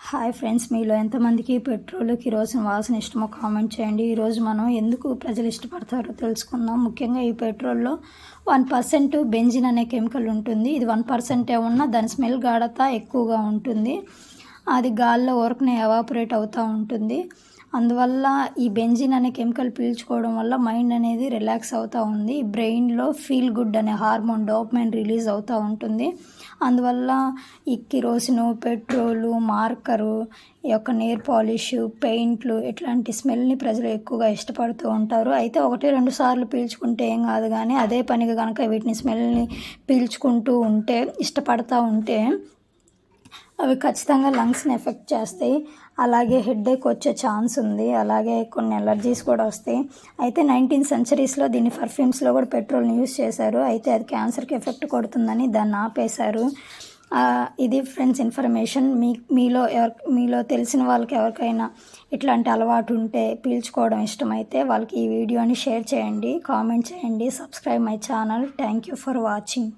Hi friends, మీలో ఎంతమందికి petrol kerosene వాసన ఇష్టమో కామెంట్ చేయండి. ఈరోజు మనం ఎందుకు ప్రజలు ఇష్టపడతారో తెలుసుకుందాం. ముఖ్యంగా ఈ పెట్రోల్లో 1% బెంజిన్ అనే కెమికల్ ఉంటుంది. ఇది 1% ఉన్నా దాని స్మెల్ గాఢత ఎక్కువగా ఉంటుంది. అది గాల్లో ఊరకనే ఎవాపరేట్ అవుతూ ఉంటుంది. అందువల్ల ఈ బెంజిన్ అనే కెమికల్ పీల్చుకోవడం వల్ల మైండ్ అనేది రిలాక్స్ అవుతూ ఉంది. బ్రెయిన్లో ఫీల్ గుడ్ అనే హార్మోన్ డోపమైన్ రిలీజ్ అవుతూ ఉంటుంది. అందువల్ల ఈ కిరోసిన్, పెట్రోలు, మార్కరు, ఈ యొక్క నెయిల్ పాలిష్, పెయింట్లు ఇట్లాంటి స్మెల్ని ప్రజలు ఎక్కువగా ఇష్టపడుతూ ఉంటారు. అయితే 1-2 సార్లు పీల్చుకుంటే ఏం కాదు, కానీ అదే పనిగా కనుక వీటిని స్మెల్ని పీల్చుకుంటూ ఉంటే, ఇష్టపడతూ ఉంటే అవి ఖచ్చితంగా లంగ్స్ని ఎఫెక్ట్ చేస్తాయి. అలాగే హెడేక్ వచ్చే ఛాన్స్ ఉంది. అలాగే కొన్ని ఎలర్జీస్ కూడా వస్తాయి. అయితే 19th సెంచరీస్లో దీన్ని పర్ఫ్యూమ్స్లో కూడా పెట్రోల్ని యూజ్ చేశారు. అయితే అది క్యాన్సర్కి ఎఫెక్ట్ కొడుతుందని దాన్ని ఆపేశారు. ఇది ఫ్రెండ్స్ ఇన్ఫర్మేషన్. మీలో తెలిసిన వాళ్ళకి ఎవరికైనా ఇట్లాంటి అలవాటు ఉంటే, పీల్చుకోవడం ఇష్టమైతే వాళ్ళకి ఈ వీడియోని షేర్ చేయండి, కామెంట్ చేయండి, subscribe my channel. Thank you for watching.